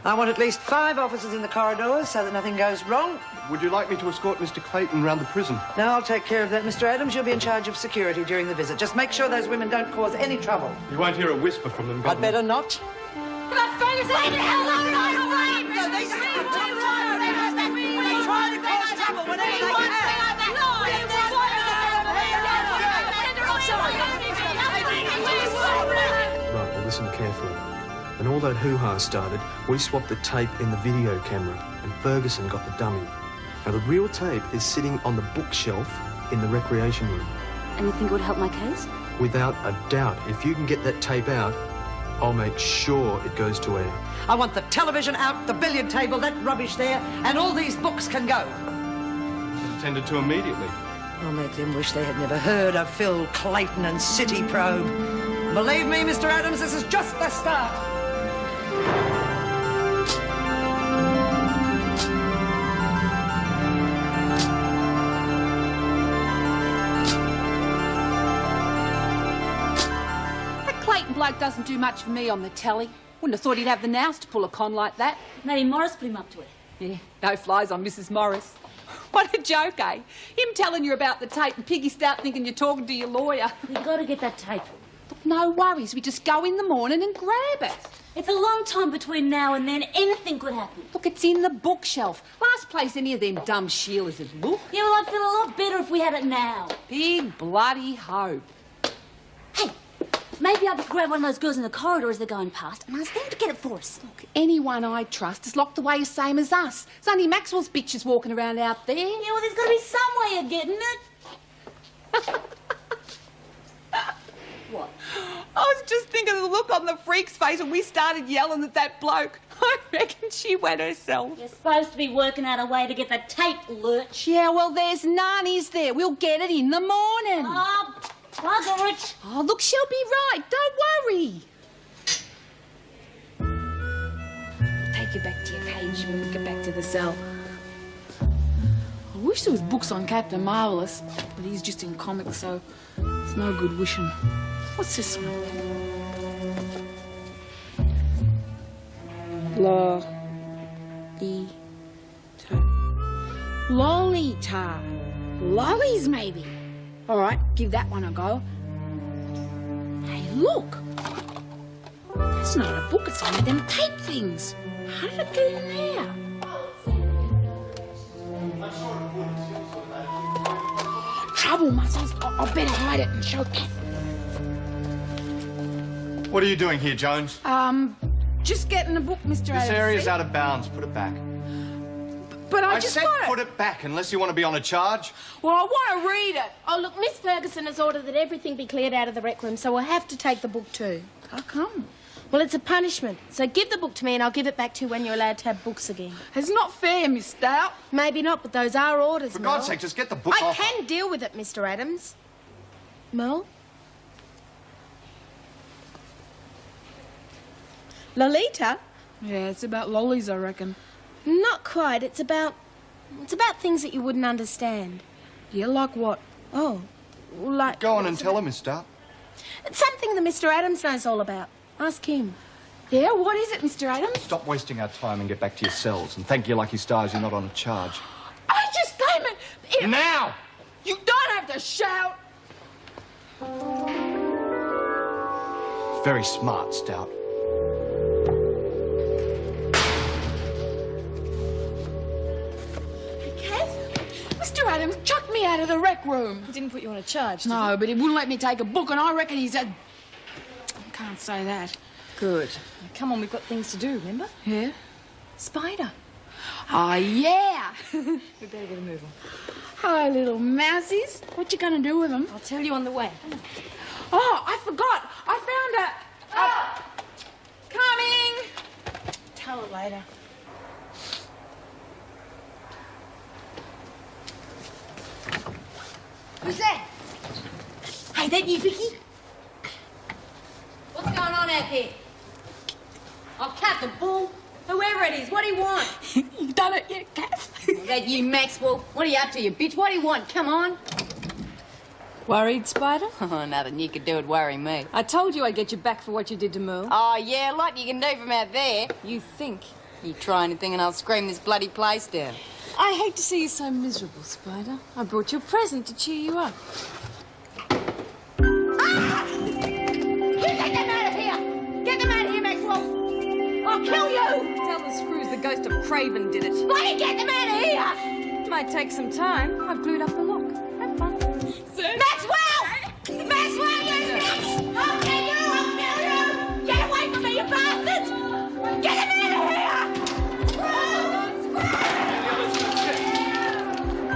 I want at least 5 officers in the corridors so that nothing goes wrong. Would you like me to escort Mr. Clayton round the prison? No, I'll take care of that, Mr. Adams. You'll be in charge of security during the visit. Just make sure those women don't cause any trouble. You won't hear a whisper from them, Governor. I'd better not. Come on, Ferguson! Leave the hell alone! They try to cause trouble whenever they can. Right, well, listen carefully. When all that hoo-ha started, we swapped the tape in the video camera, and Ferguson got the dummy. Now, the real tape is sitting on the bookshelf in the recreation room. And you think it would help my case? Without a doubt. If you can get that tape out, I'll make sure it goes to air. I want the television out, the billiard table, that rubbish there, and all these books can go. Attended to immediately. I'll make them wish they had never heard of Phil Clayton and City Probe. Believe me, Mr. Adams, this is just the start. That Clayton bloke doesn't do much for me on the telly. Wouldn't have thought he'd have the nous to pull a con like that. Maybe Morris put him up to it. Yeah, no flies on Mrs. Morris. What a joke, eh? Him telling you about the tape and Piggy Stout thinking you're talking to your lawyer. We've got to get that tape. Look, no worries. We just go in the morning and grab it. It's a long time between now and then. Anything could happen. Look, it's in the bookshelf. Last place any of them dumb Sheilas would look. Yeah, well, I'd feel a lot better if we had it now. Big bloody hope. Hey, maybe I could grab one of those girls in the corridor as they're going past and ask them to get it for us. Look, anyone I trust is locked away the same as us. It's only Maxwell's bitches walking around out there. Yeah, well, there's got to be some way of getting it. What? I was just thinking of the look on the freak's face when we started yelling at that bloke. I reckon she wet herself. You're supposed to be working out a way to get the tape, Lurch. Yeah, well, there's none, is there? We'll get it in the morning. Oh, bugger it. Oh, look, she'll be right. Don't worry. I'll take you back to your cage when we get back to the cell. I wish there was books on Captain Marvellous, but he's just in comics, so it's no good wishing. What's this one? Lolita. Lollies, maybe. All right, give that one a go. Hey, look. That's not a book, it's one of them tape things. How did it get in there? Trouble, Muscles. I better hide it and show Cat. What are you doing here, Jones? Just getting a book, Mr. Adams. This area's out of bounds. Put it back. But I said put it back, unless you want to be on a charge. Well, I want to read it. Oh, look, Miss Ferguson has ordered that everything be cleared out of the rec room, so we'll have to take the book too. How come? Well, it's a punishment. So give the book to me and I'll give it back to you when you're allowed to have books again. It's not fair, Miss Stout. Maybe not, but those are orders, For Mel. God's sake, just get the book I off. can deal with it, Mr. Adams. Mel? Lolita? Yeah, it's about lollies, I reckon. Not quite. It's about things that you wouldn't understand. Yeah, like what? Oh, like... Go on and tell her, Miss Stout. It's something that Mr. Adams knows all about. Ask him. Yeah, what is it, Mr. Adams? Stop wasting our time and get back to your cells. And thank your lucky stars you're not on a charge. I just came in... Now! You don't have to shout. Very smart, Stout. Mr. Adams chucked me out of the rec room. He didn't put you on a charge, did No, but he wouldn't let me take a book, and I reckon he's a... I can't say that. Good. Come on, we've got things to do, remember? Yeah? Spider. Oh, yeah. We better get a move on. Hi, little mousies. What you gonna do with them? I'll tell you on the way. Oh, I forgot. I found coming. Tell her later. Who's that? Hey, that you, Vicky? What's going on out there? Oh, Captain Bull. Whoever it is, what do you want? You done it yet, Kath? That you, Maxwell? What are you up to, you bitch? What do you want? Come on. Worried, Spider? Oh, nothing you could do would worry me. I told you I'd get you back for what you did to Merle. Oh, yeah, a lot you can do from out there. You think. You try anything and I'll scream this bloody place down. I hate to see you so miserable, Spider. I brought you a present to cheer you up. Ah! You get them out of here! Get them out of here, Maxwell! I'll kill you! Tell the screws the ghost of Craven did it. Bloody get them out of here! Might take some time. I've glued up the lock. Have fun. Maxwell! Maxwell, you bitch! I'll kill you! I'll kill you! Get away from me, you bastards! Get them out of here!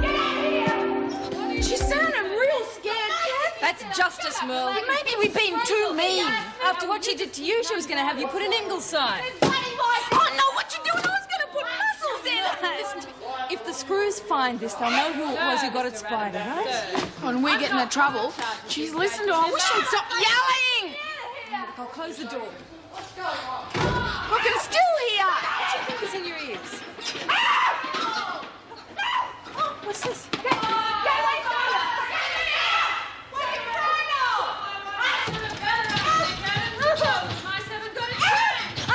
Get out of here! She sounded real scared, Kath. That's justice, Merle. Maybe we've been too mean. After what she did to you, she was going to have you put an Ingleside. Oh, no, what you doing? I was going to put muscles in it. If the screws find this, they'll know who it was who got it, Spider, right? When we get into trouble, she's listened to her. I wish she'd stop yelling. Look, I'll close the door. I can still hear. What do you think is in your ears? What's this? Get away from me! What are you crying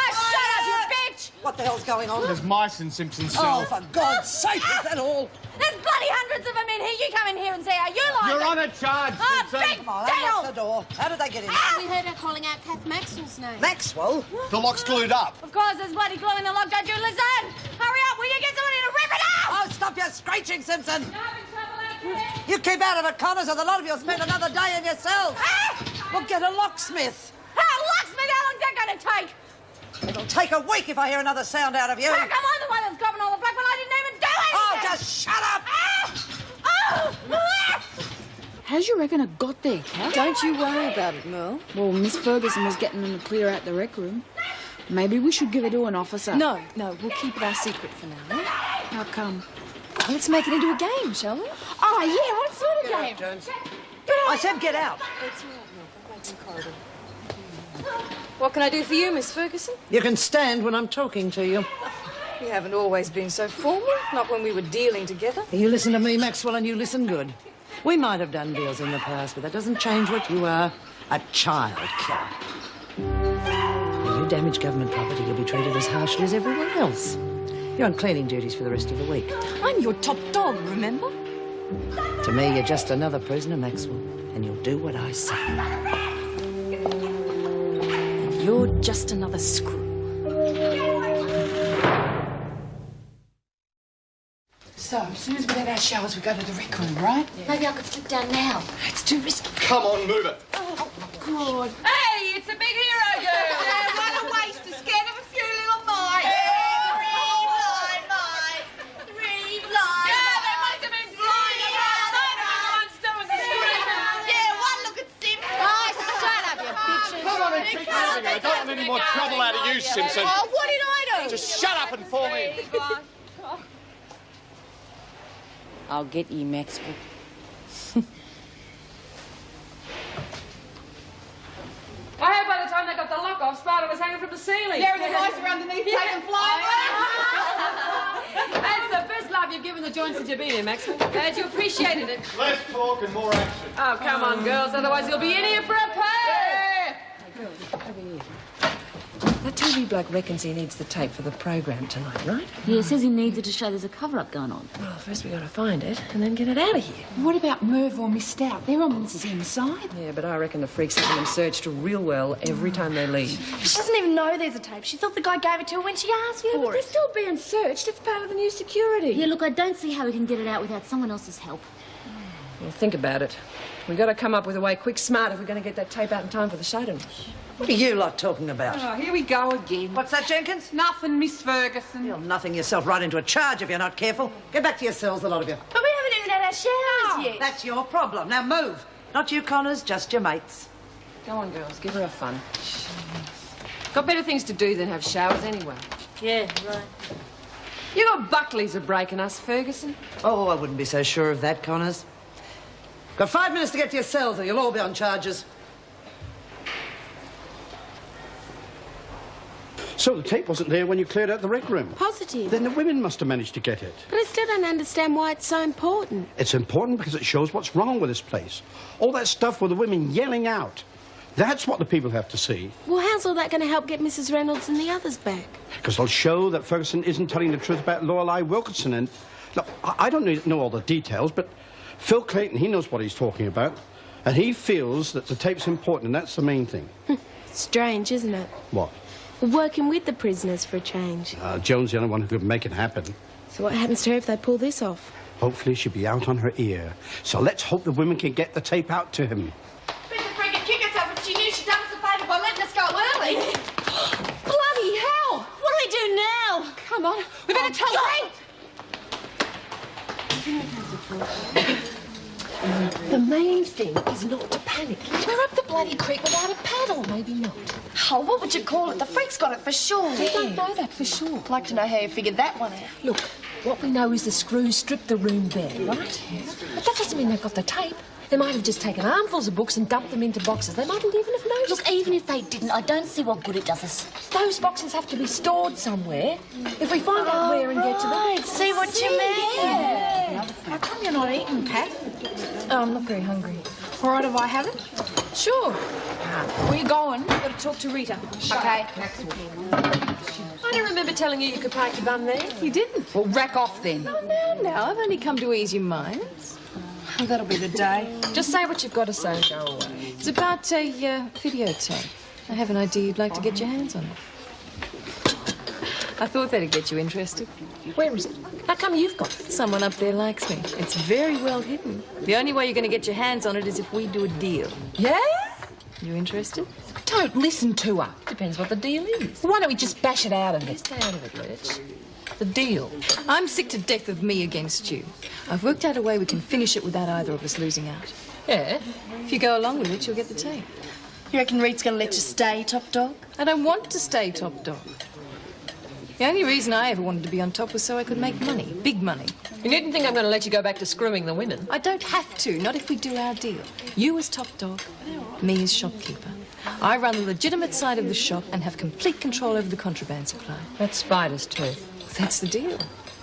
Shut up, you bitch! What the hell's going on? There's mice in Simpson's Oh, cell. for God's sake, is that all? There's bloody hundreds of them in here. You come in here and say how you like You're it. on a charge, Simpson. Big Come on, unlock the door. How did they get in? We heard her calling out Kath Maxwell's name. Maxwell? The lock's glued up. Of course, there's bloody glue in the lock. Don't you listen? Hurry up. Will you get somebody to rip it out? Oh, stop your screeching, Simpson! You keep out of it, Connors, or the lot of you'll spend another day in your cells. We'll get a locksmith. Locksmith, how long's that going to take? It'll take a week if I hear another sound out of you. How come I'm the one that's copping all the flack when I didn't even do Oh, anything? just shut up! How'd you reckon it got there, Kath? Don't you worry about it, Merle. Well, Miss Ferguson was getting them to clear out the rec room. Maybe we should give it to an officer. No, we'll keep it our secret for now, eh? How come? Let's make it into a game, shall we? Oh, yeah, what sort of game? Jones. I said get out. What can I do for you, Miss Ferguson? You can stand when I'm talking to you. We haven't always been so formal, not when we were dealing together. You listen to me, Maxwell, and you listen good. We might have done deals in the past, but that doesn't change what you are, a child killer. If you damage government property, you'll be treated as harshly as everyone else. You're on cleaning duties for the rest of the week. I'm your top dog, remember? To me, you're just another prisoner, Maxwell, and you'll do what I say. And you're just another screw. So, as soon as we get our showers, we go to the rec room, right? Maybe I could slip down now. It's too risky. Come on, move it. God. Hey, it's a big hero girl. What a waste to scared of a few little mice. Three blind. Yeah, they must have been blind. Yeah, one look at Simpson. Shut up, you bitches. Come on and keep moving. I don't want any more trouble out of you, Simpson. Oh, what did I do? Just shut up and fall in. I'll get you, Maxwell. I hope by the time they got the lock off, Spider was hanging from the ceiling. Yeah, and the mice were underneath taking fly. That's the best love you've given the joint since you've been here, Maxwell. Glad you appreciated it. Less talk and more action. Oh, come on, girls, otherwise you'll be in here for a pay. That TV bloke reckons he needs the tape for the program tonight, right? Yeah, he says he needs it to show there's a cover-up going on. Well, first we got to find it and then get it out of here. What about Merv or Miss Stout? They're on this inside. Yeah, but I reckon the freaks have them searched real well every time they leave. She doesn't even know there's a tape. She thought the guy gave it to her when she asked for But they're it. still being searched. It's part of the new security. Yeah, look, I don't see how we can get it out without someone else's help. Well, think about it. We've got to come up with a way quick smart if we're going to get that tape out in time for the show tonight. What are you lot talking about? Oh, here we go again. What's that, Jenkins? Nothing, Miss Ferguson. You'll nothing yourself right into a charge if you're not careful. Get back to your cells, the lot of you. But we haven't even had our showers yet. That's your problem. Now move. Not you, Connors, just your mates. Go on, girls. Give her a fun. Got better things to do than have showers anyway. Yeah, right. You got Buckleys are breaking us, Ferguson. Oh, I wouldn't be so sure of that, Connors. Got 5 minutes to get to your cells or you'll all be on charges. So the tape wasn't there when you cleared out the rec room? Positive. Then the women must have managed to get it. But I still don't understand why it's so important. It's important because it shows what's wrong with this place. All that stuff with the women yelling out. That's what the people have to see. Well, how's all that going to help get Mrs. Reynolds and the others back? Because they'll show that Ferguson isn't telling the truth about Lorelei Wilkinson. And look, I don't know all the details, but Phil Clayton, he knows what he's talking about. And he feels that the tape's important, and that's the main thing. Strange, isn't it? What? Working with the prisoners for a change. Joan's the only one who could make it happen. So what happens to her if they pull this off? Hopefully she'll be out on her ear. So let's hope the women can get the tape out to him. Mr. Frigga kick herself if she knew she'd done us a favour by letting us go early. Bloody hell! What do we do now? Come on, we better tell Frank. The main thing is not to panic. We're up the bloody creek without a paddle. Maybe not. Oh, what would you call it? The freak's got it for sure. We don't know that for sure. I'd like to know how you figured that one out. Look, what we know is the screws stripped the room bare, right? Yeah. But that doesn't mean they've got the tape. They might have just taken armfuls of books and dumped them into boxes. They mightn't even have noticed. Look, even if they didn't, I don't see what good it does us. Those boxes have to be stored somewhere. If we find out where and get to them... Right, see what you mean. Yeah. How come you're not eating, Pat? Oh, I'm not very hungry. All right, if I have it? Sure. Where you going? I've got to talk to Rita. Okay. I don't remember telling you you could park your bum there. You didn't? Well, rack off then. Oh, no, I've only come to ease your minds. Oh, that'll be the day. Just say what you've got to say and go away. It's about a videotape. I have an idea you'd like to get your hands on it. I thought that'd get you interested. Where is it? How come you've got it? Someone up there likes me. It's very well hidden. The only way you're going to get your hands on it is if we do a deal. Yeah? You interested? Don't listen to her. Depends what the deal is. Why don't we just bash it out of it? Stay out of it, Rich. The deal. I'm sick to death of me against you. I've worked out a way we can finish it without either of us losing out. Yeah? If you go along with it, you'll get the tape. You reckon Reed's going to let you stay, top dog? I don't want to stay top dog. The only reason I ever wanted to be on top was so I could make money. Big money. You needn't think I'm going to let you go back to screwing the women. I don't have to, not if we do our deal. You as top dog, me as shopkeeper. I run the legitimate side of the shop and have complete control over the contraband supply. That's Spider's tooth. That's the deal.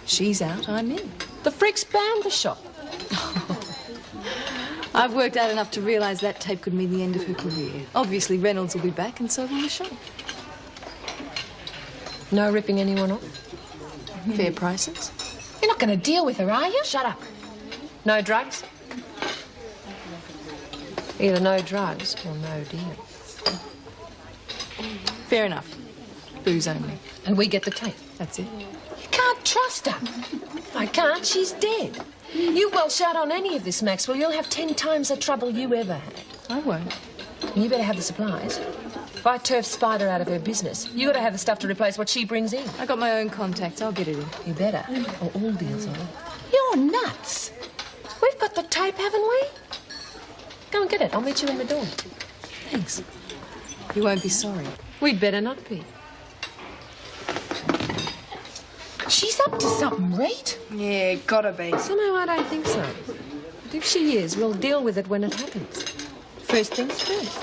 She's out, I'm in. The freaks banned the shop. I've worked out enough to realise that tape could mean the end of her career. Obviously, Reynolds will be back and so will the shop. No ripping anyone off? Fair prices. You're not going to deal with her, are you? Shut up. No drugs? Either no drugs or no deal. Fair enough. Booze only. And we get the tape. That's it. You can't trust her. I can't. She's dead. You welsh out on any of this, Maxwell, you'll have 10 times the trouble you ever had. I won't. And you better have the supplies. If I turf Spider out of her business, you gotta have the stuff to replace what she brings in. I got my own contacts. I'll get it in. You better, or all deals are off. You're nuts. We've got the tape, haven't we? Go and get it. I'll meet you in the door. Thanks. You won't be sorry. We'd better not be. She's up to something, Reed. Yeah, gotta be. Somehow I don't think so. But if she is, we'll deal with it when it happens. First things first.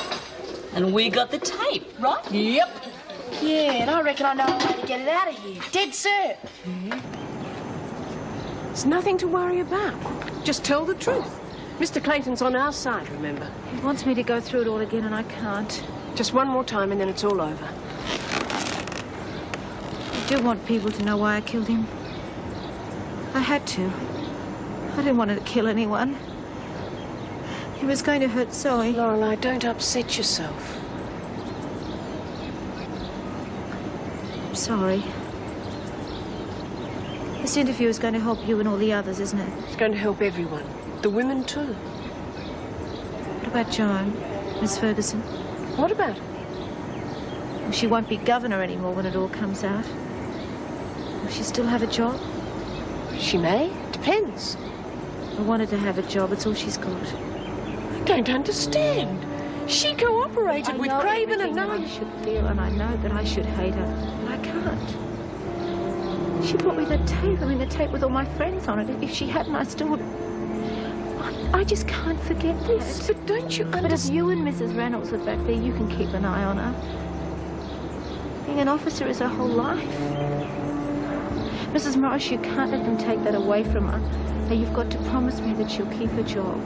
And we got the tape, right? Yep. Yeah, and I reckon I know a way to get it out of here. Dead cert. There's nothing to worry about. Just tell the truth. Mr. Clayton's on our side, remember? He wants me to go through it all again, and I can't. Just one more time, and then it's all over. I do want people to know why I killed him. I had to. I didn't want to kill anyone. He was going to hurt Zoe. Lorelei, don't upset yourself. I'm sorry. This interview is going to help you and all the others, isn't it? It's going to help everyone. The women, too. What about Joan, Miss Ferguson? What about her? Well, she won't be governor anymore when it all comes out. Will she still have a job? She may. Depends. I wanted to have a job. It's all she's got. I don't understand. She cooperated with Craven and now... I should feel, and I know that I should hate her, but I can't. She brought me the tape. I mean, the tape with all my friends on it. If she hadn't, I still would... I just can't forget this. But don't you understand? But if you and Mrs. Reynolds are back there, you can keep an eye on her. Being an officer is her whole life. Mrs. Morris, you can't let them take that away from her. Now, you've got to promise me that she'll keep her job.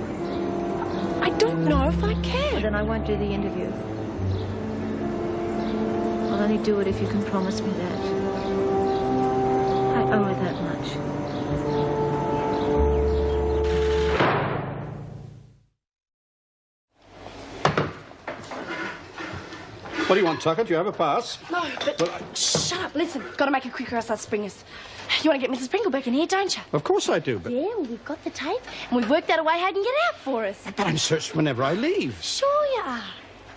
I I don't know if I can. Well, then I won't do the interview. I'll only do it if you can promise me that. I owe her that much. What do you want, Tucker? Do you have a pass? No, but shut up. Listen, got to make it quicker else I'll spring us. You want to get Mrs. Pringle back in here, don't you? Of course I do, but... Yeah, well, we've got the tape, and we've worked out a way how it can get out for us. But I'm searched whenever I leave. Sure you are.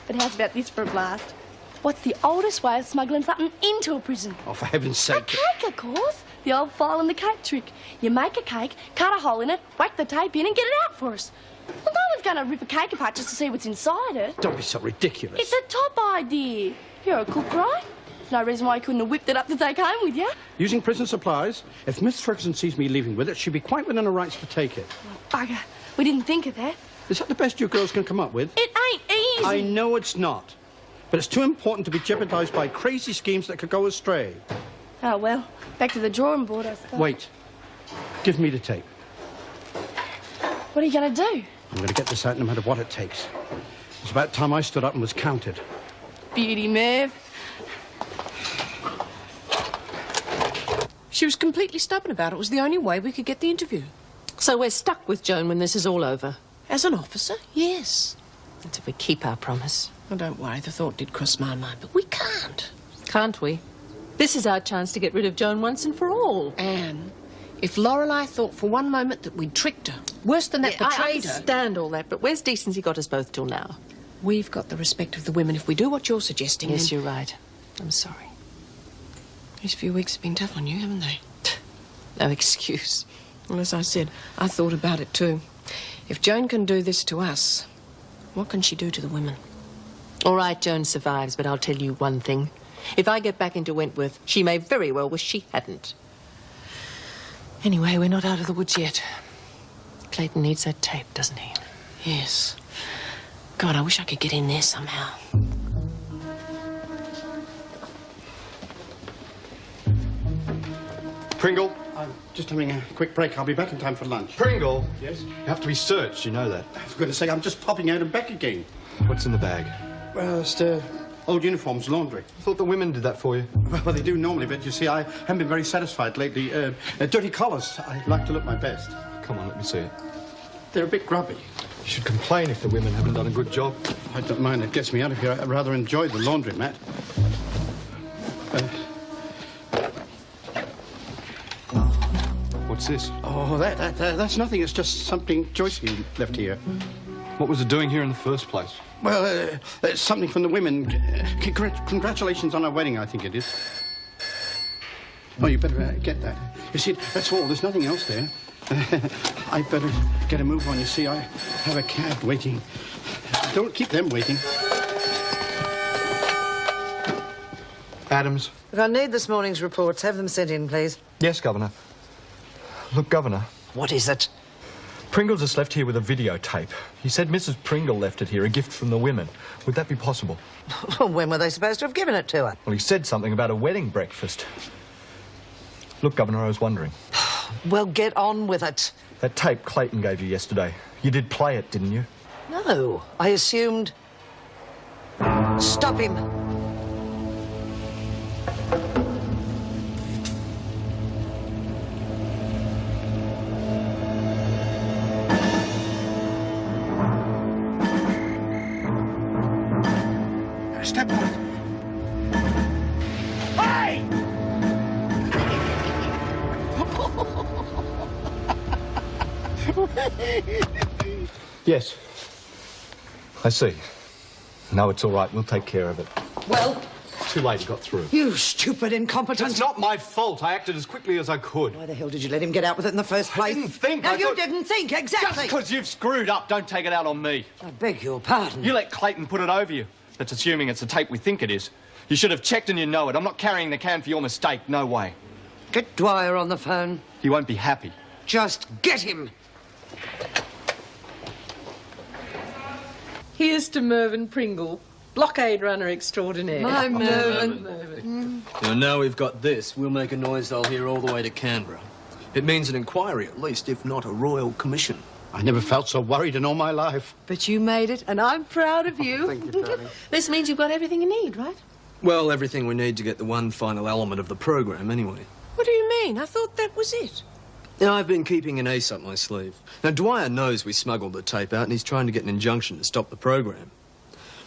But how's about this for a blast? What's the oldest way of smuggling something into a prison? Oh, for heaven's sake. A cake, of course. The old file and the cake trick. You make a cake, cut a hole in it, whack the tape in and get it out for us. Well, no one's going to rip a cake apart just to see what's inside it. Don't be so ridiculous. It's a top idea. You're a cook, right? There's no reason why you couldn't have whipped it up to take home with you. Using prison supplies, if Miss Ferguson sees me leaving with it, she'd be quite within her rights to take it. Oh, bugger. We didn't think of that. Is that the best you girls can come up with? It ain't easy. I know it's not. But it's too important to be jeopardised by crazy schemes that could go astray. Oh, well, back to the drawing board, I suppose. Wait. Give me the tape. What are you going to do? I'm going to get this out no matter what it takes. It's about time I stood up and was counted. Beauty, Merv. She was completely stubborn about it. It was the only way we could get the interview. So we're stuck with Joan when this is all over. As an officer, yes. That's if we keep our promise. Well, don't worry, the thought did cross my mind, but we can't. Can't we? This is our chance to get rid of Joan once and for all. Anne, if Lorelei thought for one moment that we'd tricked her, worse than that, I betrayed her... understand all that, but where's decency got us both till now? We've got the respect of the women. If we do what you're suggesting... Yes, then... you're right. I'm sorry. These few weeks have been tough on you, haven't they? No excuse. Well, as I said, I thought about it too. If Joan can do this to us, what can she do to the women? All right, Joan survives, but I'll tell you one thing. If I get back into Wentworth, she may very well wish she hadn't. Anyway, we're not out of the woods yet. Clayton needs that tape, doesn't he? Yes. God, I wish I could get in there somehow. Pringle? I'm just having a quick break. I'll be back in time for lunch. Pringle? Yes? You have to be searched, you know that. For goodness sake, I'm just popping out and back again. What's in the bag? Well, it's old uniforms, laundry. I thought the women did that for you. Well, they do normally, but you see, I haven't been very satisfied lately. Dirty collars. I like to look my best. Come on, let me see it. They're a bit grubby. You should complain if the women haven't done a good job. I don't mind. It gets me out of here. I rather enjoy the laundry, Matt. What's this? Oh, that's nothing. It's just something Joycey left here. What was it doing here in the first place? Well, it's something from the women. Congratulations on our wedding, I think it is. Oh, you better get that. You see, that's all. There's nothing else there. I better get a move on. You see, I have a cab waiting. Don't keep them waiting. Adams? Look, I need this morning's reports. Have them sent in, please. Yes, Governor. Look, Governor. What is it? Pringle's just left here with a videotape. He said Mrs. Pringle left it here, a gift from the women. Would that be possible? When were they supposed to have given it to her? Well, he said something about a wedding breakfast. Look, Governor, I was wondering. Well, get on with it. That tape Clayton gave you yesterday, you did play it, didn't you? No, I assumed... Stop him. Step on it. Hey! Yes. I see. No, it's all right. We'll take care of it. Well? Too late. It got through. You stupid incompetent. It's not my fault. I acted as quickly as I could. Why the hell did you let him get out with it in the first place? I didn't think. No, I you thought... didn't think, exactly. Just because you've screwed up, don't take it out on me. I beg your pardon. You let Clayton put it over you. That's assuming it's the tape we think it is. You should have checked and you know it. I'm not carrying the can for your mistake. No way. Get Dwyer on the phone. You won't be happy. Just get him. Here's to Mervyn Pringle, blockade runner extraordinaire. My Mervyn. Well, now we've got this, we'll make a noise they'll hear all the way to Canberra. It means an inquiry, at least, if not a royal commission. I never felt so worried in all my life. But you made it, and I'm proud of you. Thank you, darling. This means you've got everything you need, right? Well, everything we need to get the one final element of the program, anyway. What do you mean? I thought that was it. Now, I've been keeping an ace up my sleeve. Now, Dwyer knows we smuggled the tape out, and he's trying to get an injunction to stop the program.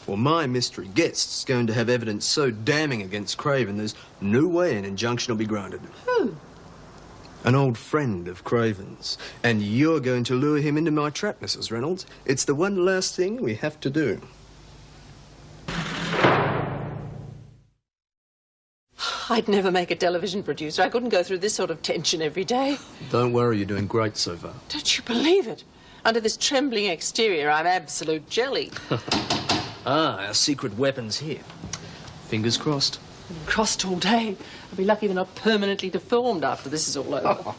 Well, my mystery guest's going to have evidence so damning against Craven, there's no way an injunction will be granted. Who? An old friend of Craven's. And you're going to lure him into my trap, Mrs. Reynolds. It's the one last thing we have to do. I'd never make a television producer. I couldn't go through this sort of tension every day. Don't worry, you're doing great so far. Don't you believe it? Under this trembling exterior, I'm absolute jelly. Ah, our secret weapon's here. Fingers crossed. Crossed all day. I'll be lucky they're not permanently deformed after this is all over.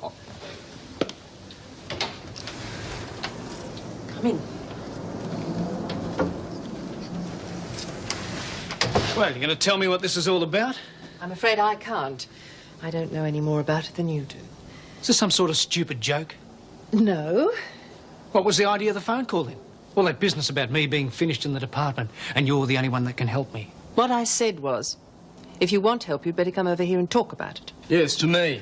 Come in. Well, you're going to tell me what this is all about? I'm afraid I can't. I don't know any more about it than you do. Is this some sort of stupid joke? No. What was the idea of the phone call then? All that business about me being finished in the department and you're the only one that can help me. What I said was, if you want help, you'd better come over here and talk about it. Yes, to me.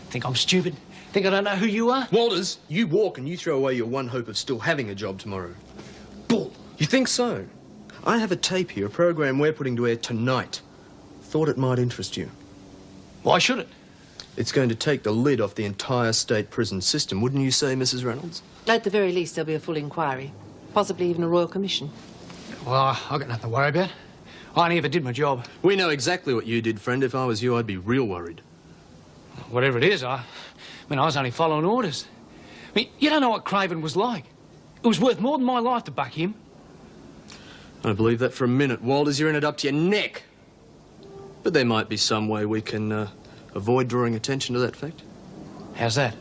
Think I'm stupid? Think I don't know who you are? Walters, you walk and you throw away your one hope of still having a job tomorrow. Bull. You think so? I have a tape here, a program we're putting to air tonight. Thought it might interest you. Why should it? It's going to take the lid off the entire state prison system, wouldn't you say, Mrs. Reynolds? At the very least, there'll be a full inquiry. Possibly even a royal commission. Well, I've got nothing to worry about. I only ever did my job. We know exactly what you did, friend. If I was you, I'd be real worried. Whatever it is, I was only following orders. I mean, you don't know what Craven was like. It was worth more than my life to buck him. I don't believe that for a minute, Walters. You're in it up to your neck. But there might be some way we can avoid drawing attention to that fact. How's that?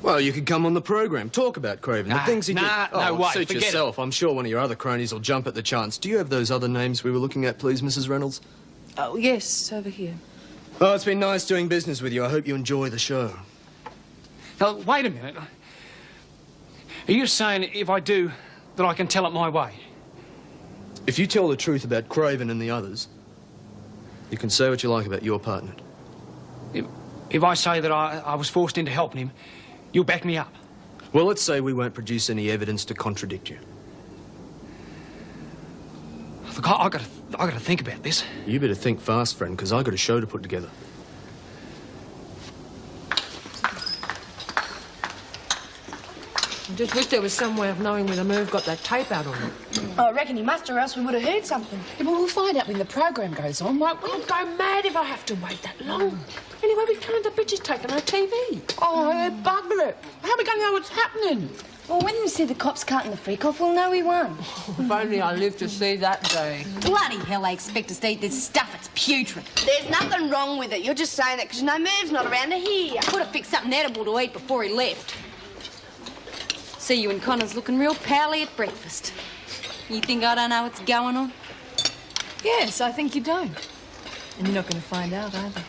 Well, you could come on the program, talk about Craven, the things he did. No way, Suit forget yourself. I'm sure one of your other cronies will jump at the chance. Do you have those other names we were looking at, please, Mrs. Reynolds? Oh, yes, over here. Oh, it's been nice doing business with you. I hope you enjoy the show. Now, wait a minute. Are you saying if I do, that I can tell it my way? If you tell the truth about Craven and the others, you can say what you like about your partner. If I say that I was forced into helping him, you'll back me up? Well, let's say we won't produce any evidence to contradict you. Look, I got to think about this. You better think fast, friend, because I got a show to put together. I just wish there was some way of knowing whether Merv got that tape out or not. I reckon he must, or else we would have heard something. Yeah, well, we'll find out when the program goes on, won't we? I'll go mad if I have to wait that long. Anyway, we can't have the pictures taken on TV. Oh, bugger it. How are we going to know what's happening? Well, when we see the cops carting the freak off, we'll know he won. If only I lived to see that day. Bloody hell, they expect us to eat this stuff. It's putrid. There's nothing wrong with it. You're just saying that because you know Merv's not around to hear you. Could have fixed something edible to eat before he left. See you and Connor's looking real pally at breakfast. You think I don't know what's going on? Yes, I think you don't. And you're not going to find out either.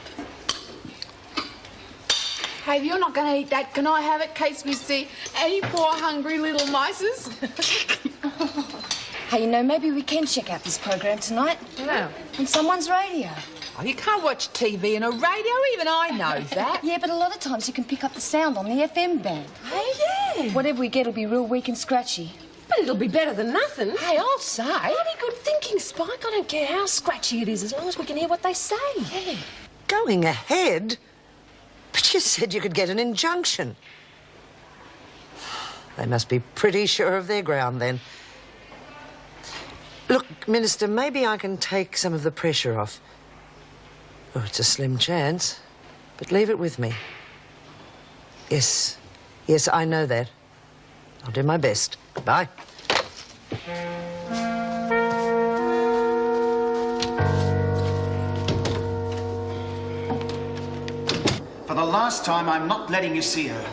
Hey, if you're not going to eat that, can I have it in case we see any poor hungry little mices? Hey, you know, maybe we can check out this program tonight. Yeah. On someone's radio. Oh, you can't watch TV and a radio, even I know that. Yeah, but a lot of times you can pick up the sound on the FM band. Hey, yeah. Whatever we get will be real weak and scratchy. But it'll be better than nothing. Hey, I'll say. Bloody good thinking, Spike. I don't care how scratchy it is, as long as we can hear what they say. Yeah. Going ahead? But you said you could get an injunction. They must be pretty sure of their ground, then. Look, Minister, maybe I can take some of the pressure off. Oh, it's a slim chance, but leave it with me. Yes, I know that. I'll do my best. Goodbye. For the last time, I'm not letting you see her.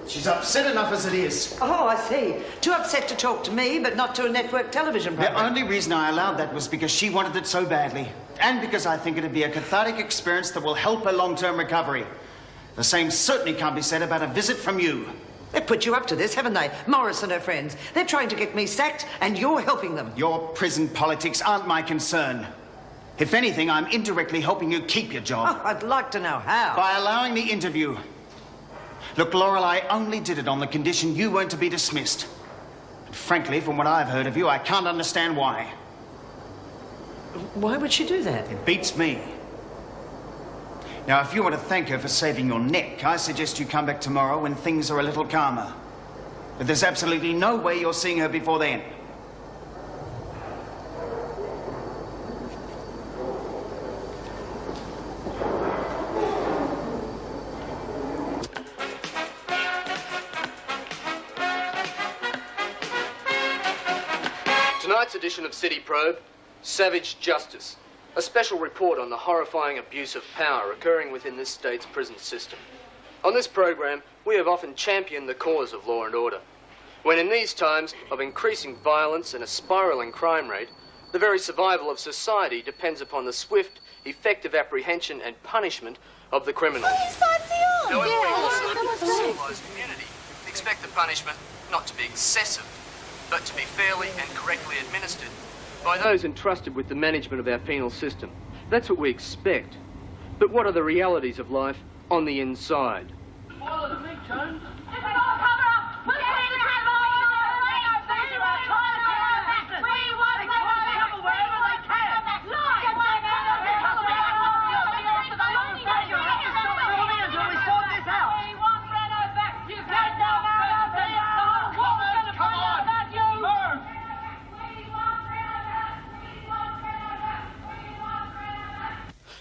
She's upset enough as it is. Oh, I see. Too upset to talk to me, but not to a network television program. The only reason I allowed that was because she wanted it so badly. And because I think it'd be a cathartic experience that will help her long-term recovery. The same certainly can't be said about a visit from you. They've put you up to this, haven't they? Morris and her friends. They're trying to get me sacked, and you're helping them. Your prison politics aren't my concern. If anything, I'm indirectly helping you keep your job. Oh, I'd like to know how. By allowing the interview. Look, Lorelei only did it on the condition you weren't to be dismissed. And frankly, from what I've heard of you, I can't understand why. Why would she do that? It beats me. Now, if you want to thank her for saving your neck, I suggest you come back tomorrow when things are a little calmer. But there's absolutely no way you're seeing her before then. Tonight's edition of City Probe, Savage Justice. A special report on the horrifying abuse of power occurring within this state's prison system. On this program, we have often championed the cause of law and order. When in these times of increasing violence and a spiralling crime rate, the very survival of society depends upon the swift, effective apprehension and punishment of the criminals. However, we also, as a civilised community, expect the punishment not to be excessive, but to be fairly and correctly administered by those entrusted with the management of our penal system. That's what we expect. But what are the realities of life on the inside?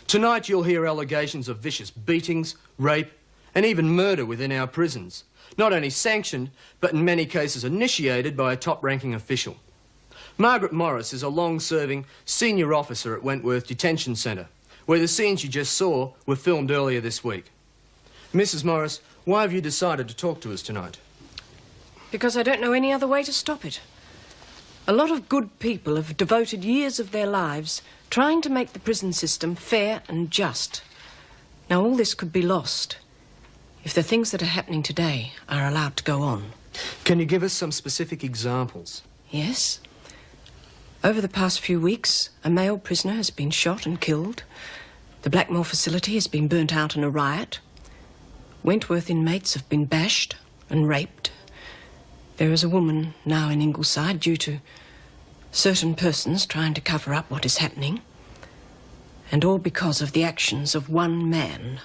Tonight you'll hear allegations of vicious beatings, rape, and even murder within our prisons. Not only sanctioned, but in many cases initiated by a top-ranking official. Margaret Morris is a long-serving senior officer at Wentworth Detention Centre, where the scenes you just saw were filmed earlier this week. Mrs. Morris, why have you decided to talk to us tonight? Because I don't know any other way to stop it. A lot of good people have devoted years of their lives trying to make the prison system fair and just. Now, all this could be lost if the things that are happening today are allowed to go on. Can you give us some specific examples? Yes. Over the past few weeks, a male prisoner has been shot and killed. The Blackmore facility has been burnt out in a riot. Wentworth inmates have been bashed and raped. There is a woman now in Ingleside due to certain persons trying to cover up what is happening. And all because of the actions of one man.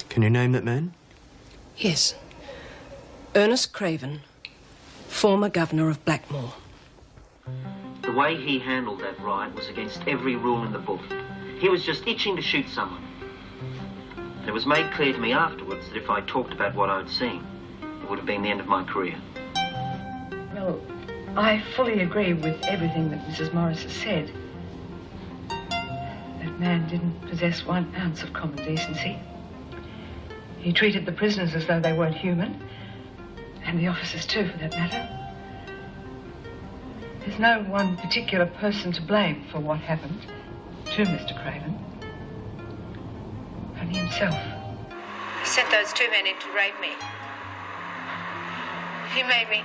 Can you name that man? Yes. Ernest Craven, former governor of Blackmore. The way he handled that riot was against every rule in the book. He was just itching to shoot someone. And it was made clear to me afterwards that if I talked about what I'd seen, it would have been the end of my career. Well, I fully agree with everything that Mrs. Morris has said. That man didn't possess 1 ounce of common decency. He treated the prisoners as though they weren't human, and the officers too, for that matter. There's no one particular person to blame for what happened to Mr. Craven. Only himself. He sent those 2 men in to rape me. He made me.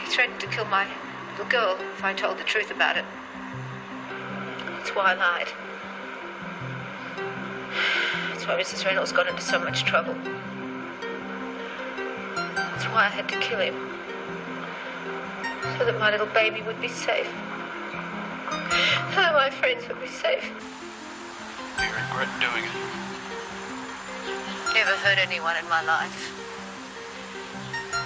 He threatened to kill my little girl if I told the truth about it. That's why I lied. That's why Mrs. Reynolds got into so much trouble. That's why I had to kill him. So that my little baby would be safe. So that my friends would be safe. Do you regret doing it? Never hurt anyone in my life.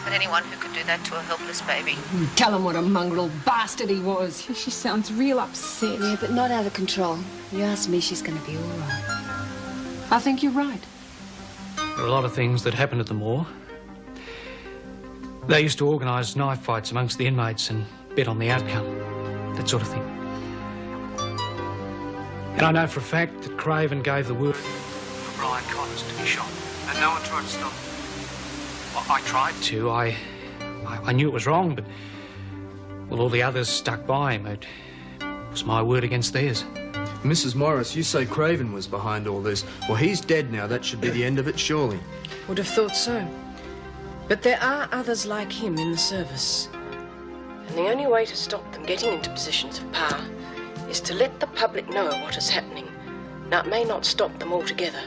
But anyone who could do that to a helpless baby. Tell him what a mongrel bastard he was. She sounds real upset. Yeah, but not out of control. You ask me, she's going to be all right. I think you're right. There are a lot of things that happened at the moor. They used to organise knife fights amongst the inmates and bet on the outcome, that sort of thing. And I know for a fact that Craven gave the word for Brian Connors to be shot, and no one tried to stop him. Well, I tried to. I knew it was wrong, but well, all the others stuck by him. It was my word against theirs. Mrs. Morris, you say Craven was behind all this. Well, he's dead now. That should be the end of it, surely. Would have thought so. But there are others like him in the service. And the only way to stop them getting into positions of power is to let the public know what is happening. Now, it may not stop them altogether,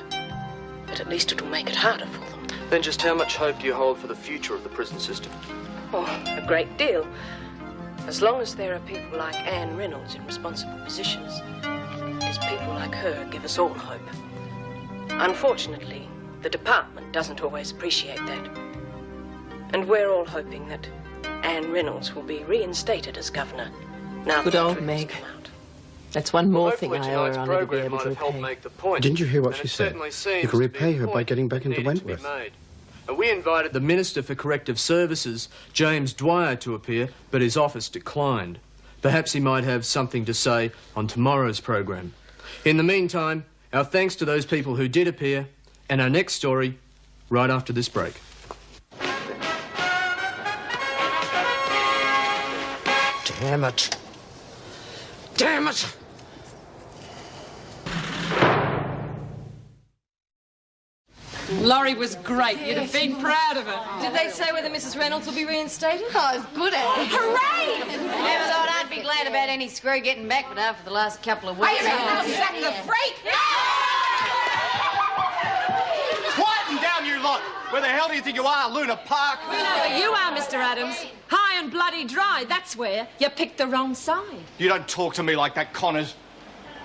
but at least it'll make it harder for them. Then just how much hope do you hold for the future of the prison system? Oh, a great deal. As long as there are people like Anne Reynolds in responsible positions, because people like her give us all hope. Unfortunately, the department doesn't always appreciate that. And we're all hoping that Anne Reynolds will be reinstated as governor. Now Good that the old truth Meg. has come out. That's one more thing Hopefully I owe her tonight's on to be program able might to have helped repay. make the point. Didn't you hear what And she it said? certainly seems You can to be repay the her by point getting back that into needed to be Wentworth. made. And we invited the Minister for Corrective Services, James Dwyer, to appear, but his office declined. Perhaps he might have something to say on tomorrow's program. In the meantime, our thanks to those people who did appear, and our next story right after this break. Damn it. Damn it! Laurie was great. You'd have been proud of her. Did they say whether Mrs. Reynolds will be reinstated? Oh, it's good at it. Hooray! Never thought I'd be glad about any screw getting back, but after the last couple of weeks... Hey, I'll sack the freak! Quieten down, you lot! Where the hell do you think you are, Luna Park? We know where you are, Mr. Adams. High and bloody dry, that's where. You picked the wrong side. You don't talk to me like that, Connors.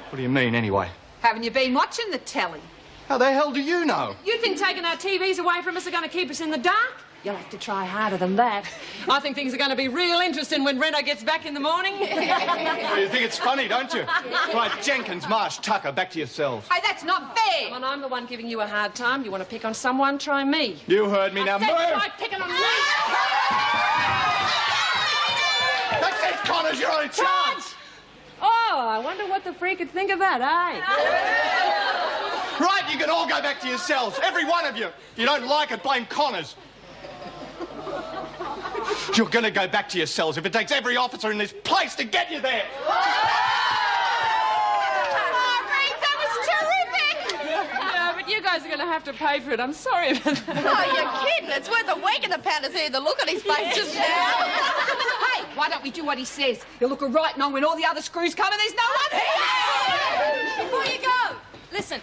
What do you mean, anyway? Haven't you been watching the telly? How the hell do you know? You think taking our TVs away from us are going to keep us in the dark? You'll have to try harder than that. I think things are going to be real interesting when Reno gets back in the morning. You think it's funny, don't you? Right, Jenkins, Marsh, Tucker, back to yourselves. Hey, that's not fair. Well, I'm the one giving you a hard time. You want to pick on someone, try me. You heard me, now move! Try picking on me! That's it, Connors, you're on a chance! Oh, I wonder what the freak would think of that, eh? Right, you can all go back to yourselves, every one of you. If you don't like it, blame Connors. You're going to go back to yourselves if it takes every officer in this place to get you there. Yeah, but you guys are going to have to pay for it. I'm sorry about that. Oh, you're kidding. It's worth a week in the pound to see the look on his face just now. Hey, why don't we do what he says? He'll look a right on when all the other screws come and there's no one here! Before you go, listen.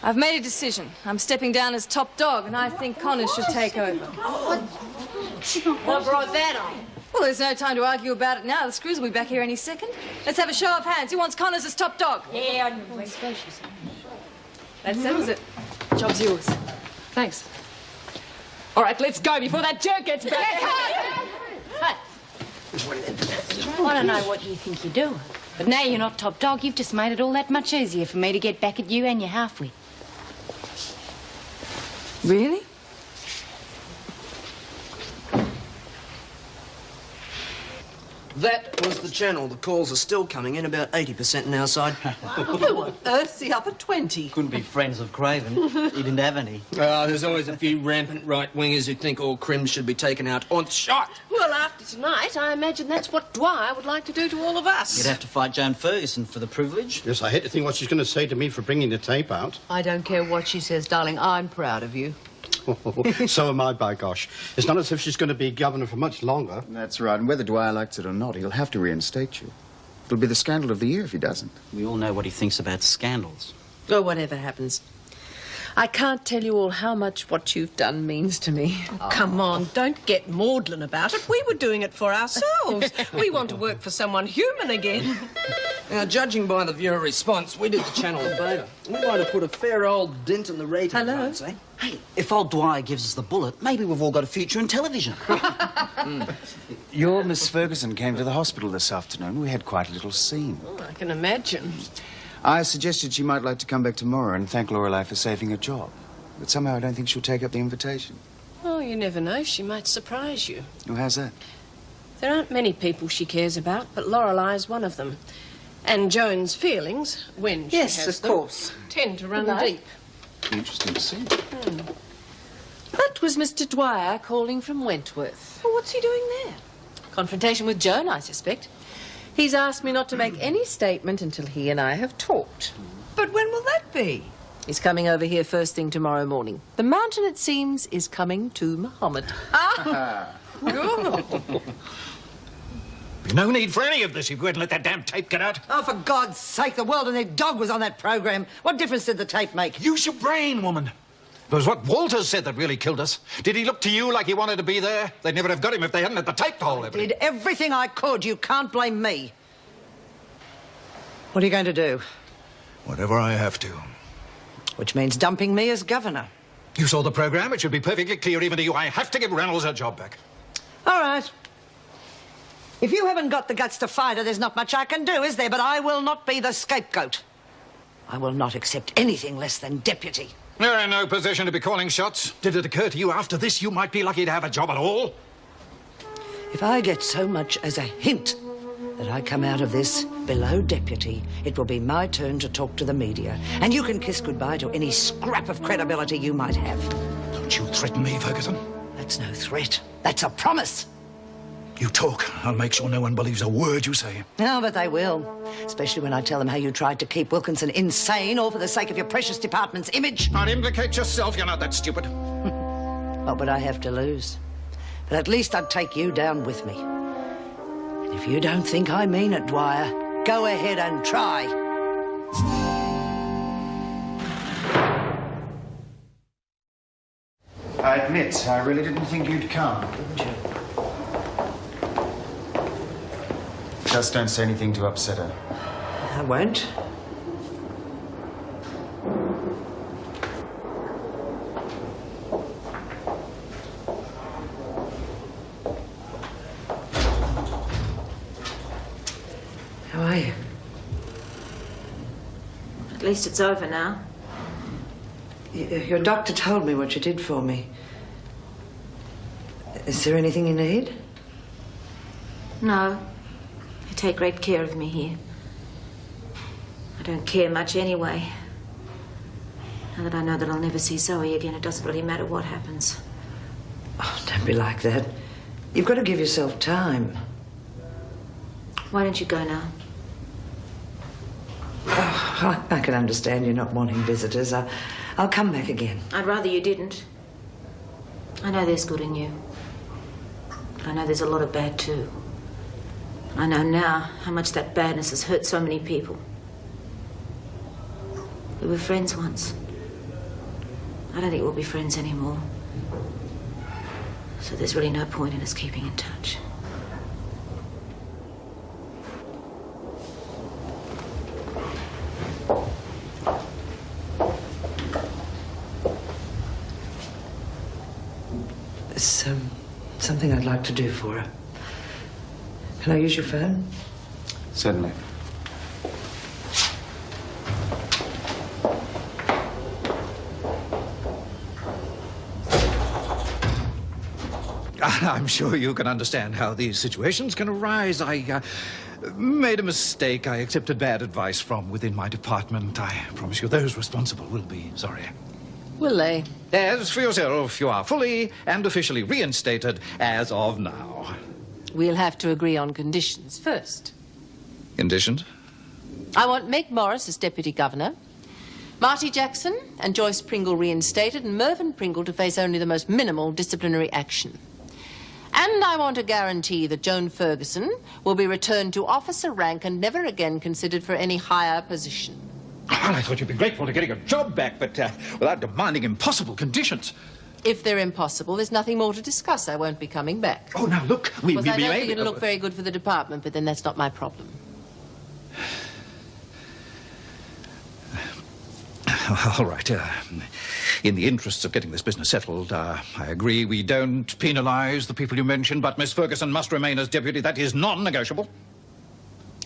I've made a decision. I'm stepping down as top dog, and I think Connors should take over. What brought that on? Well, there's no time to argue about it now. The screws will be back here any second. Let's have a show of hands. Who wants Connors as top dog? Yeah, That settles it. Job's yours. Thanks. All right, let's go before that jerk gets back. I don't know what you think you're doing, but now you're not top dog, you've just made it all that much easier for me to get back at you and your half-wit. Really? That was the channel. The calls are still coming in, about 80% on our side. Who on earth's the other 20? Couldn't be friends of Craven. He didn't have any. There's always a few rampant right-wingers who think all crims should be taken out on shot. Well, after tonight, I imagine that's what Dwyer would like to do to all of us. You'd have to fight Joan Ferguson for the privilege. Yes, I hate to think what she's going to say to me for bringing the tape out. I don't care what she says, darling. I'm proud of you. So am I, by gosh. It's not as if she's going to be governor for much longer. That's right, and whether Dwyer likes it or not, he'll have to reinstate you. It'll be the scandal of the year if he doesn't. We all know what he thinks about scandals. Oh, whatever happens. I can't tell you all how much what you've done means to me. Oh, come on, don't get maudlin about it. We were doing it for ourselves. We want to work for someone human again. Now, judging by the viewer response, we did the channel a favour. We might have put a fair old dent in the rating. Hello? Eh? Hey, if old Dwyer gives us the bullet, maybe we've all got a future in television. Your Miss Ferguson came to the hospital this afternoon. We had quite a little scene. Oh, I can imagine. I suggested she might like to come back tomorrow and thank Lorelei for saving her job. But somehow I don't think she'll take up the invitation. Oh, you never know. She might surprise you. Oh, how's that? There aren't many people she cares about, but Lorelai's one of them. And Joan's feelings, when she has them, course. tend to run deep. Interesting to see. That was Mr. Dwyer calling from Wentworth. Well, what's he doing there? Confrontation with Joan, I suspect. He's asked me not to make any statement until he and I have talked. But when will that be? He's coming over here first thing tomorrow morning. The mountain, it seems, is coming to Muhammad. Good. No need for any of this if you hadn't let that damn tape get out. Oh, for God's sake, the world and their dog was on that program. What difference did the tape make? Use your brain, woman. It was what Walters said that really killed us. Did he look to you like he wanted to be there? They'd never have got him if they hadn't had the tape to hold I everything. did everything I could. You can't blame me. What are you going to do? Whatever I have to. Which means dumping me as governor. You saw the program. It should be perfectly clear even to you. I have to give Reynolds her job back. All right. If you haven't got the guts to fight her, there's not much I can do, is there? But I will not be the scapegoat. I will not accept anything less than deputy. You're in no position to be calling shots. Did it occur to you after this you might be lucky to have a job at all? If I get so much as a hint that I come out of this below deputy, it will be my turn to talk to the media. And you can kiss goodbye to any scrap of credibility you might have. Don't you threaten me, Ferguson. That's no threat. That's a promise. You talk. I'll make sure no one believes a word you say. No, but they will. Especially when I tell them how you tried to keep Wilkinson insane, all for the sake of your precious department's image. Don't implicate yourself. You're not that stupid. What would I have to lose? But at least I'd take you down with me. And if you don't think I mean it, Dwyer, go ahead and try. I admit, I really didn't think you'd come. Didn't you? Just don't say anything to upset her. I won't. How are you? At least it's over now. Your doctor told me what you did for me. Is there anything you need? No. You take great care of me here. I don't care much anyway. Now that I know that I'll never see Zoe again, it doesn't really matter what happens. Oh, don't be like that. You've got to give yourself time. Why don't you go now? Oh, I can understand you not wanting visitors. I'll come back again. I'd rather you didn't. I know there's good in you. I know there's a lot of bad too. I know now how much that badness has hurt so many people. We were friends once. I don't think we'll be friends anymore. So there's really no point in us keeping in touch. There's something I'd like to do for her. Can I use your phone? Certainly. I'm sure you can understand how these situations can arise. I made a mistake. I accepted bad advice from within my department. I promise you those responsible will be sorry. Will they? As for yourself, you are fully and officially reinstated as of now. We'll have to agree on conditions first. Conditions? I want Meg Morris as Deputy Governor, Marty Jackson and Joyce Pringle reinstated, and Mervyn Pringle to face only the most minimal disciplinary action. And I want a guarantee that Joan Ferguson will be returned to officer rank and never again considered for any higher position. Well, I thought you'd be grateful to getting your job back, but without demanding impossible conditions. If they're impossible, there's nothing more to discuss. I won't be coming back. Oh, now, look, I don't think it'll look very good for the department, but then that's not my problem. All right. In the interests of getting this business settled, I agree we don't penalise the people you mentioned, but Miss Ferguson must remain as deputy. That is non-negotiable.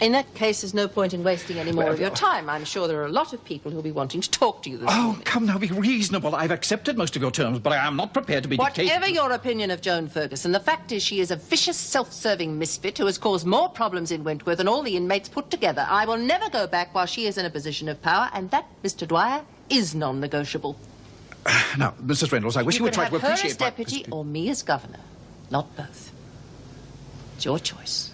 In that case, there's no point in wasting any more of your time. I'm sure there are a lot of people who'll be wanting to talk to you this morning. Come now, be reasonable. I've accepted most of your terms, but I am not prepared to be dictated. Whatever your opinion of Joan Ferguson, the fact is she is a vicious, self-serving misfit who has caused more problems in Wentworth than all the inmates put together. I will never go back while she is in a position of power, and that, Mr. Dwyer, is non-negotiable. Now, Mrs. Reynolds, I wish you would try to appreciate... You can have her as deputy or me as governor, not both. It's your choice.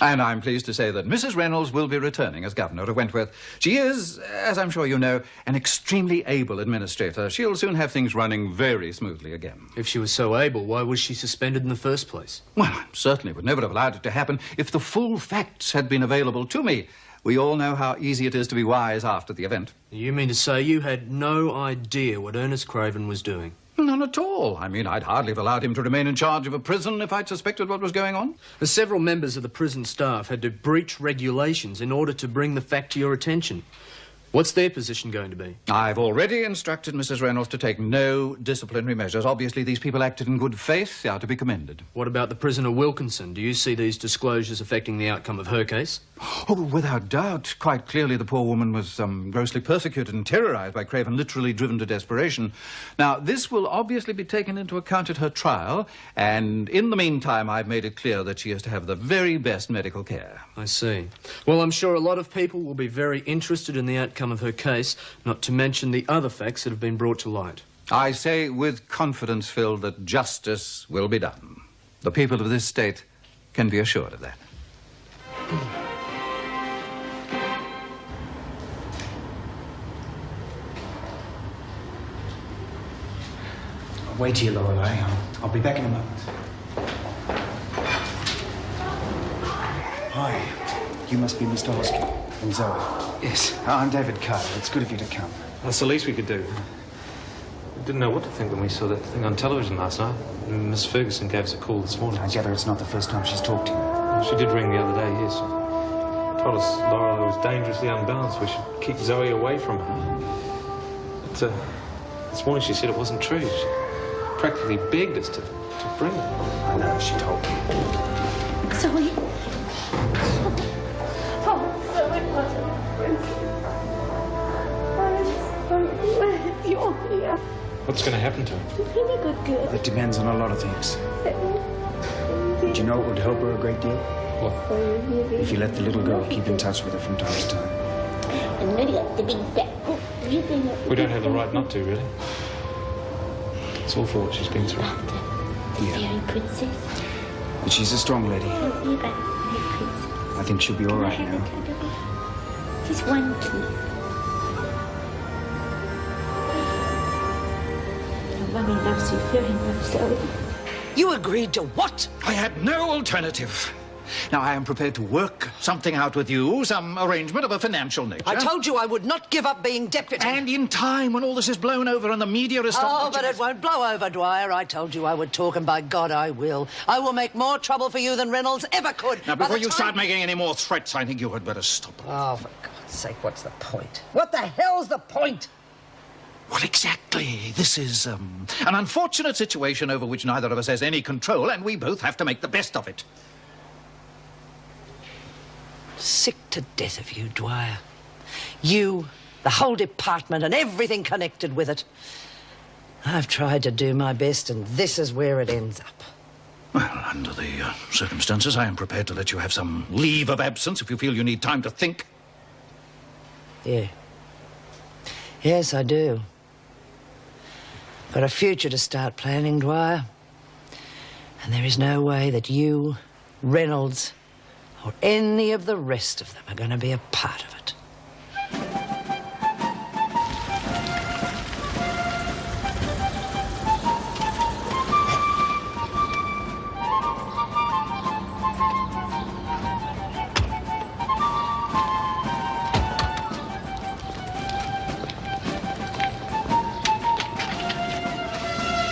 And I'm pleased to say that Mrs. Reynolds will be returning as governor of Wentworth. She is, as I'm sure you know, an extremely able administrator. She'll soon have things running very smoothly again. If she was so able, why was she suspended in the first place? Well, I certainly would never have allowed it to happen if the full facts had been available to me. We all know how easy it is to be wise after the event. You mean to say you had no idea what Ernest Craven was doing? None at all. I mean, I'd hardly have allowed him to remain in charge of a prison if I'd suspected what was going on. Several members of the prison staff had to breach regulations in order to bring the fact to your attention. What's their position going to be? I've already instructed Mrs. Reynolds to take no disciplinary measures. Obviously, these people acted in good faith. They are to be commended. What about the prisoner Wilkinson? Do you see these disclosures affecting the outcome of her case? Oh, without doubt. Quite clearly, the poor woman was grossly persecuted and terrorized by Craven, literally driven to desperation. Now, this will obviously be taken into account at her trial, and in the meantime, I've made it clear that she is to have the very best medical care. I see. Well, I'm sure a lot of people will be very interested in the outcome of her case, not to mention the other facts that have been brought to light. I say with confidence, Phil, that justice will be done. The people of this state can be assured of that. Wait here, Lorelei. I'll be back in a moment. Hi. You must be Mr. Hoskin and Zoe. Yes. I'm David Carter. It's good of you to come. That's the least we could do. We didn't know what to think when we saw that thing on television last night. Miss Ferguson gave us a call this morning. I gather it's not the first time she's talked to you. Well, she did ring the other day, yes. She told us Lorelei was dangerously unbalanced. We should keep Zoe away from her. But this morning she said it wasn't true. She practically begged us to bring her. I know, she told me. Zoe. What's going to happen to her? Really good girl. It depends on a lot of things. Do you know what would help her a great deal? What? If you let the little girl keep in touch with her from time to time. And maybe like the big fat book. We don't have the right not to, really. It's all for what she's been through. Yeah. Fairy princess. But she's a strong lady. Fairy princess. I think she'll be all right now. Just one kiss. Mummy loves you very much, Zoe. You agreed to what? I had no alternative. Now, I am prepared to work something out with you, some arrangement of a financial nature. I told you I would not give up being deputy. And in time, when all this is blown over and the media is Oh, but it won't blow over, Dwyer. I told you I would talk, and by God, I will. I will make more trouble for you than Reynolds ever could. Now, before you start making any more threats, I think you had better stop. Oh, for God's sake, what's the point? What the hell's the point? Well, exactly. This is, an unfortunate situation over which neither of us has any control, and we both have to make the best of it. Sick to death of you, Dwyer. You, the whole department, and everything connected with it. I've tried to do my best, and this is where it ends up. Well, under the circumstances, I am prepared to let you have some leave of absence if you feel you need time to think. Yeah. Yes, I do. Got a future to start planning, Dwyer. And there is no way that you, Reynolds, or any of the rest of them are going to be a part of it.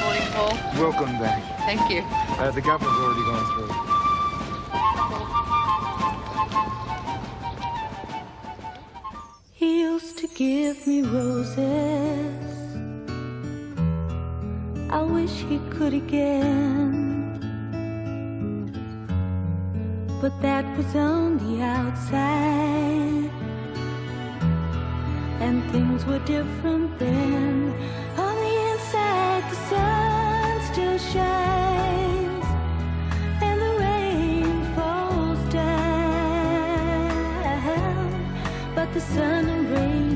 Morning, Paul. Welcome back. Thank you. The governor's already gone through. He used to give me roses. I wish he could again. But that was on the outside, and things were different then. On the inside, the sun still shines, and the rain falls down. But the sun and rain